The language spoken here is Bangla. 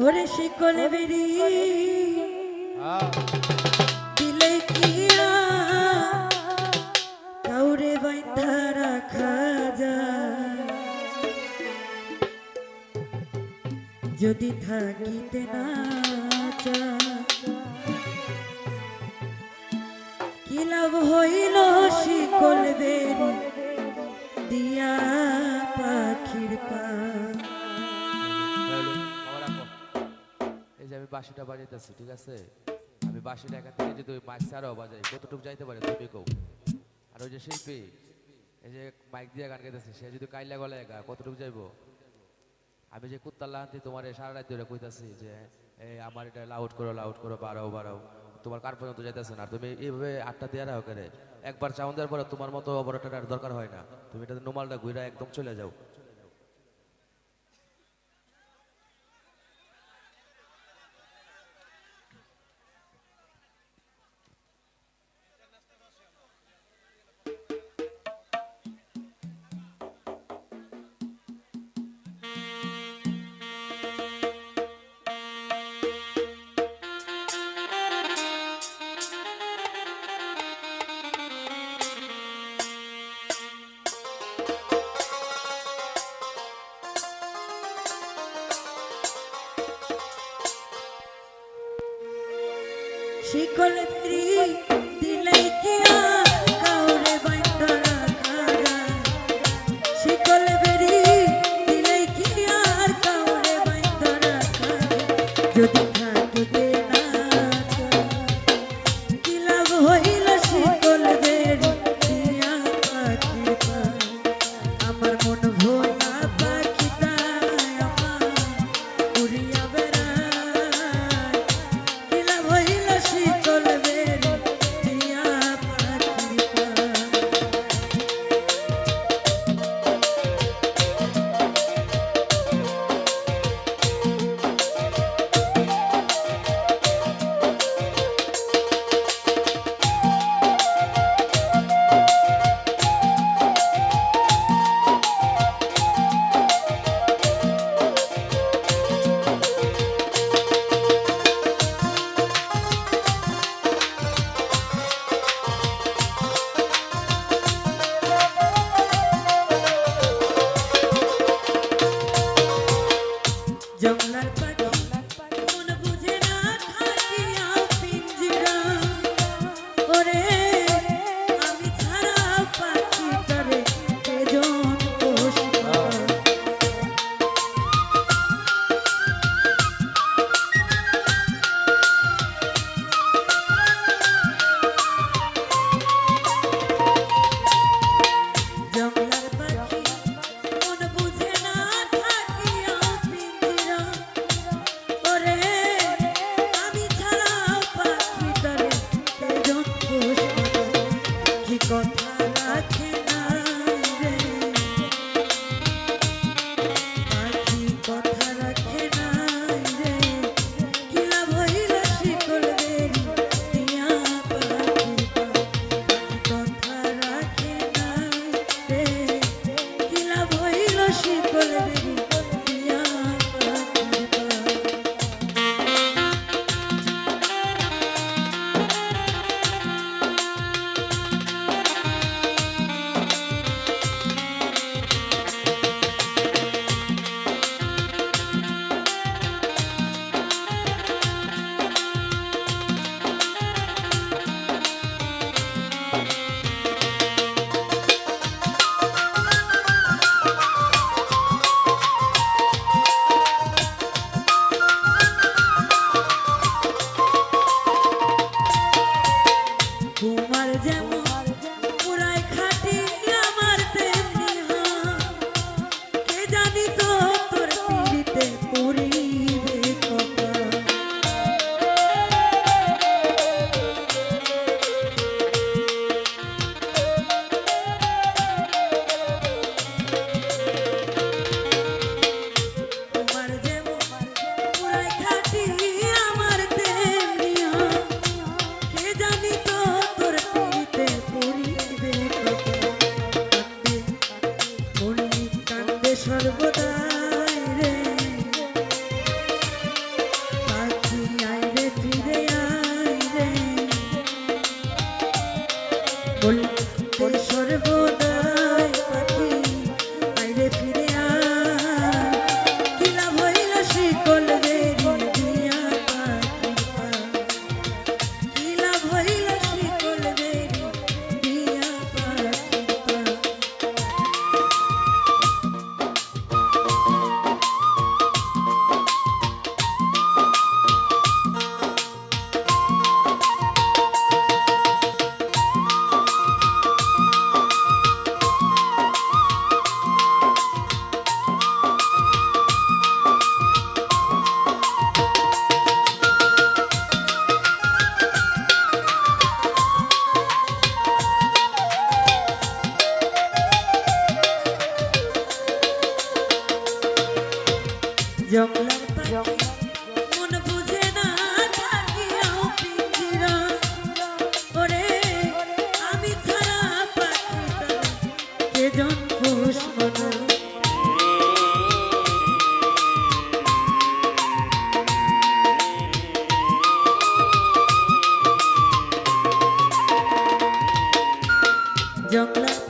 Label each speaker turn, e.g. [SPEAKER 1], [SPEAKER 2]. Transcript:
[SPEAKER 1] ওরে শিকল বেরি দিলে কি কাউরে বাইন্ধা রাখা যায় যদি থাকিতে না কি লাভ হইল শিকল বেরি দিয়া পাখির পা।
[SPEAKER 2] আমি বাঁশিটা বাজাইতেছি, ঠিক আছে? আমি বাঁশিটা এখান থেকে যদি ওই মাইক ছাড়াও বাজাই কতটুকু যাইতে পারে তুমি কও। আর ওই যে শিল্পী এই যে মাইক দিয়ে গান গাইতেছে সে যদি কাইলা গলায় গা কতটুকু যাইবো? আমি যে কুত্তাল্লা আনতে তোমার সারা রাত ধরে কইতাছি যে আমার এটা লাউড করো বাড়াও বাড়াও, তোমার কার পর্যন্ত যাইতেছে না। তুমি এইভাবে আটটা দেওয়া রাখো করে একবার চাউন দেওয়ার পরে তোমার মতো অপারেটরের দরকার হয় না, তুমি এটা নোমালটা ঘুরে একদম চলে যাও।
[SPEAKER 1] শিকল বেরি দিলে কি কাউরে বাইন্ধা রাখা যায় শিকল বেরি দিলে কি আর কাউরে বাইন্ধা রাখা যদি থাকিতে না কি লাভ হইল শিকল বেরি দিয়া পাখি পায় আমার মন ভোলা পাখিটা আমার উড়িয়া বেড়ায় কি লাভ হইল শিকল বেরি বলতে সর্বদাই পাখি আইরে ফিরে আয় কি লাভ হইল শিকল বেরি দিয়া পাখির পায় কি লাভ হইল শিকল বেরি দিয়া পাখির পায় জঙ্গলার পাখি মন বুঝে না থাকিয়াও পিঞ্জিরা ওরে আমি ছাড়া পাখিটা কে জন পুষ্পন জঙ্গলার